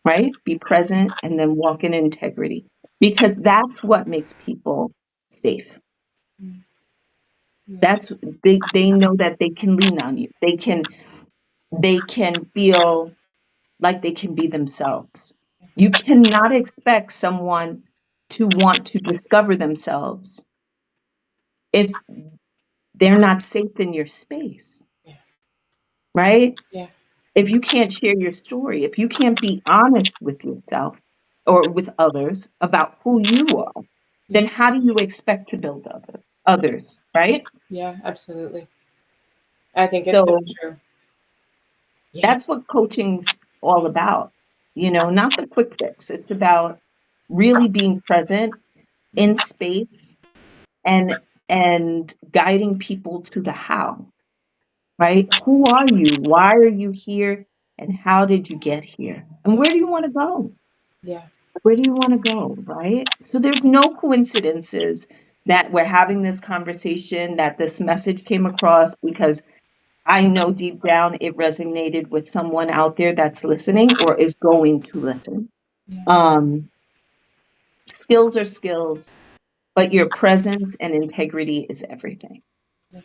B: right? Be present and then walk in integrity because that's what makes people safe.
A: Yeah.
B: That's they know that they can lean on you. They can feel like they can be themselves. You cannot expect someone to want to discover themselves if they're not safe in your space,
A: Yeah.
B: right?
A: Yeah.
B: If you can't share your story, if you can't be honest with yourself or with others about who you are,
A: Yeah.
B: then how do you expect to build others, right?
A: Yeah. Absolutely. I think it's so
B: So
A: true. Yeah.
B: that's what coaching's all about, not the quick fix. It's about really being present in space and guiding people to the how, right? Who are you? Why are you here? And how did you get here? And where do you want to go?
A: Yeah.
B: Where do you want to go, right? So there's no coincidences that we're having this conversation, that this message came across, because I know deep down it resonated with someone out there that's listening or is going to listen.
A: Yeah.
B: Um, Skills are skills, but your presence and integrity is everything.
A: Yeah.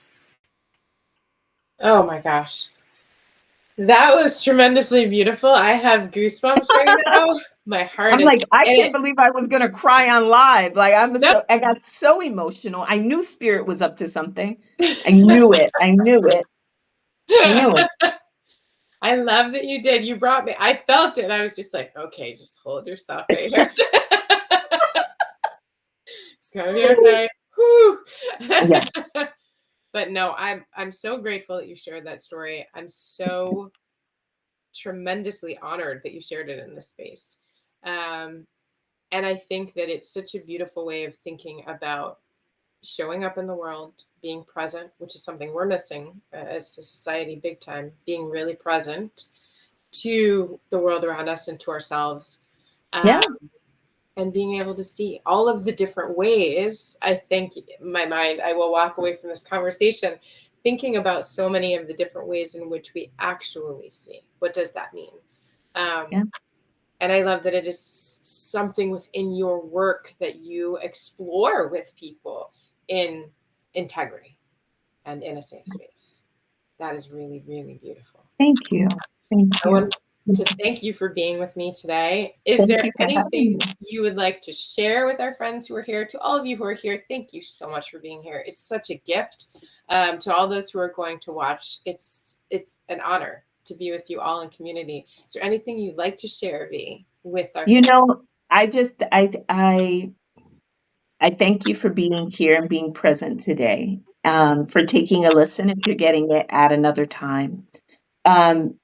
A: Oh my gosh. That was tremendously beautiful. I have goosebumps right now. My heart
B: I'm
A: is
B: like, I
A: in
B: can't
A: it.
B: believe I was gonna cry on live. Like
A: Nope.
B: I got so emotional. I knew spirit was up to something. I knew it. I knew it. I knew it.
A: I love that you did. You brought me. I felt it. I was just like, okay, just hold yourself right here. It's gonna be okay. Whew.
B: Yes.
A: But no, I'm so grateful that you shared that story. I'm so tremendously honored that you shared it in this space. Um, and I think that it's such a beautiful way of thinking about showing up in the world, being present, which is something we're missing as a society big time, being really present to the world around us and to ourselves.
B: Yeah.
A: Um, and being able to see all of the different ways. I think in my mind, I will walk away from this conversation thinking about so many of the different ways in which we actually see. What does that mean?
B: Yeah.
A: Um, and I love that it is something within your work that you explore with people in integrity and in a safe space. That is really, really beautiful.
B: Thank you. Thank
A: I
B: you.
A: want to thank you for being with me today. Is
B: Thank
A: there
B: you for having
A: anything
B: me.
A: you would like to share with our friends who are here? To all of you who are here, thank you so much for being here. It's such a gift. To all those who are going to watch, it's an honor to be with you all in community. Is there anything you'd like to share, V, with our
B: You
A: community?
B: know, I just I thank you for being here and being present today. For taking a listen if you're getting it at another time. Um,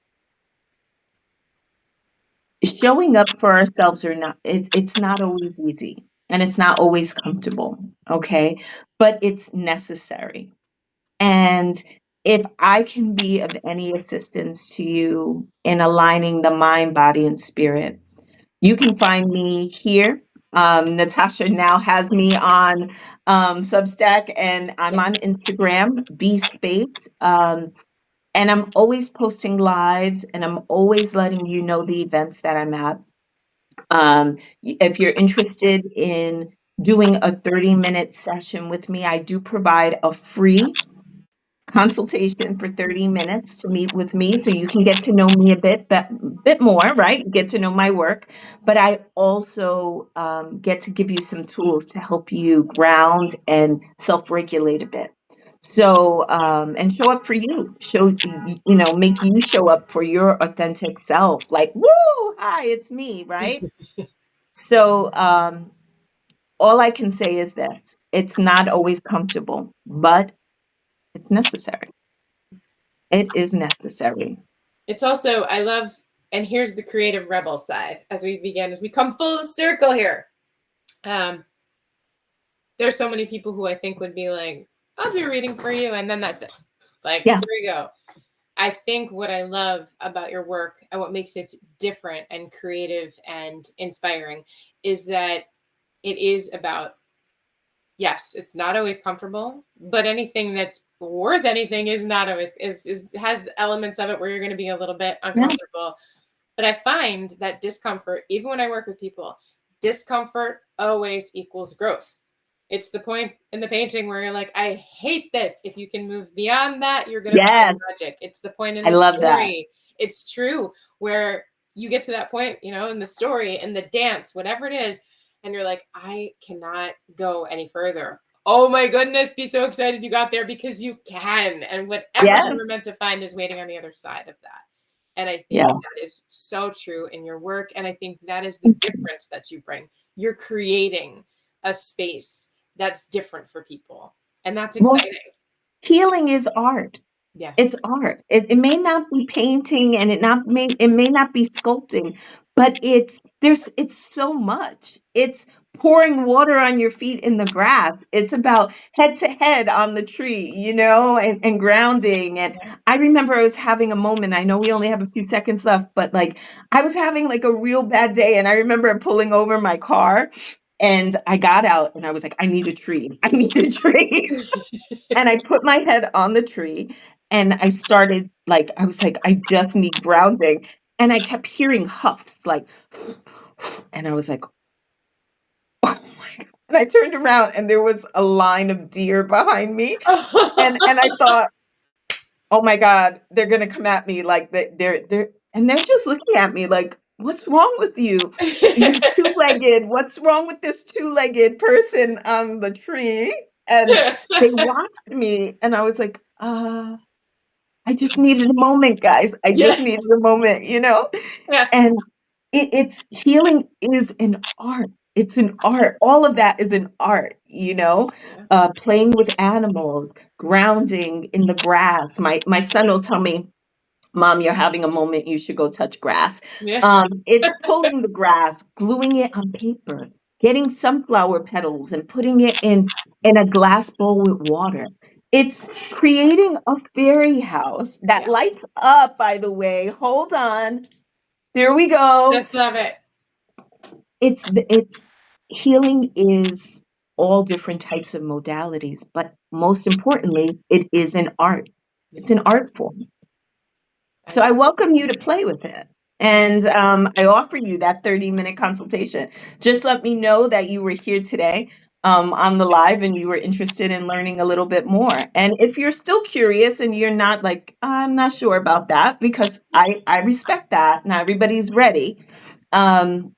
B: Showing up for ourselves or not, it's not always easy. and it's not always comfortable, okay? But it's necessary. And if I can be of any assistance to you in aligning the mind, body, and spirit, you can find me here. Natasha now has me on Substack, and I'm on Instagram, B Space. And I'm always posting lives, and I'm always letting you know the events that I'm at. If you're interested in doing a 30-minute session with me, I do provide a free consultation for 30 minutes to meet with me so you can get to know me a bit more, right? Get to know my work. But I also get to give you some tools to help you ground and self-regulate a bit. So, and show up for you, make you show up for your authentic self. Like, woo, hi, it's me, right? So, all I can say is this: it's not always comfortable, but it's necessary. It is necessary.
A: It's also, I love, and here's the creative rebel side as we come full circle here. Um, there's so many people who I think would be like, I'll do a reading for you, and then that's it. Like,
B: Yeah.
A: here you go. I think what I love about your work and what makes it different and creative and inspiring is that it is about, yes, it's not always comfortable, but anything that's worth anything is not always is has elements of it where you're going to be a little bit
B: Yeah.
A: uncomfortable. But I find that discomfort, even when I work with people, discomfort always equals growth. It's the point in the painting where you're like, I hate this. If you can move beyond that, you're going to
B: Yes.
A: find magic. It's the point in
B: I
A: the
B: love that.
A: story. It's true where you get to that point, in the story, in the dance, whatever it is, and you're like, I cannot go any further. Oh my goodness, be so excited you got there because you can. And whatever you
B: Yes.
A: were meant to find is waiting on the other side of that. And I think
B: Yeah.
A: that is so true in your work. And I think that is the difference that you bring. You're creating a space that's different for people. And that's
B: Well,
A: exciting.
B: healing is art.
A: Yeah.
B: It's art. It may not be painting, and it may not be sculpting, but it's so much. It's pouring water on your feet in the grass. It's about head to head on the tree, and grounding. And
A: Yeah.
B: I remember I was having a moment. I know we only have a few seconds left, but like I was having like a real bad day, and I remember pulling over my car. And I got out and I was like, I need a tree. I need a tree. And I put my head on the tree, and I started like, I was like, I just need grounding. And I kept hearing huffs like, and I was like, oh my God. And I turned around and there was a line of deer behind me. And I thought, oh my God, they're gonna come at me like they're just looking at me like, what's wrong with you? You're two-legged. What's wrong with this two-legged person on the tree? And they watched me and I was like, I just needed a moment, guys. I just
A: Yeah.
B: needed a moment.
A: Yeah.
B: And it's healing is an art. It's an art. All of that is an art. Playing with animals, grounding in the grass. My son will tell me, Mom, you're having a moment. You should go touch grass.
A: Yeah.
B: It's pulling the grass, gluing it on paper, getting sunflower petals and putting it in a glass bowl with water. It's creating a fairy house that
A: Yeah.
B: lights up, by the way. Hold on. There we go.
A: Just love it.
B: It's healing is all different types of modalities, but most importantly, it is an art.
A: Yeah.
B: It's an art form.
A: I
B: So I
A: love
B: welcome you to play with it. And I offer you that 30-minute consultation. Just let me know that you were here today on the live and you were interested in learning a little bit more. And if you're still curious and you're not like, I'm not sure about that, because I respect that. Not everybody's ready. Um,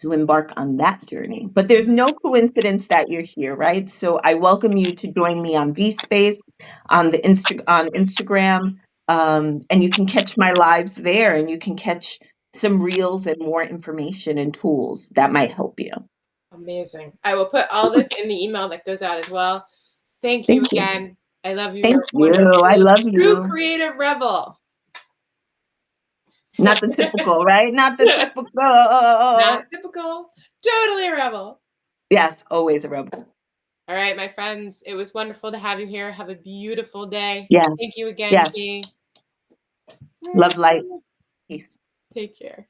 B: to embark on that journey. But there's no coincidence that you're here, right? So I welcome you to join me on VSpace, on Instagram, and you can catch my lives there, and you can catch some reels and more information and tools that might help you.
A: Amazing. I will put all this in the email that goes out as well. Thank you
B: Thank you.
A: again. I love you.
B: Thank
A: You're
B: you. I
A: wonderful.
B: love
A: True
B: you.
A: creative rebel.
B: Not the typical, right? Not the
A: Not
B: typical.
A: typical. Totally a rebel.
B: Yes, always a rebel.
A: All right, my friends, it was wonderful to have you here. Have a beautiful day.
B: Yes,
A: Thank you again,
B: yes.
A: G.
B: Love, light, peace.
A: Take care.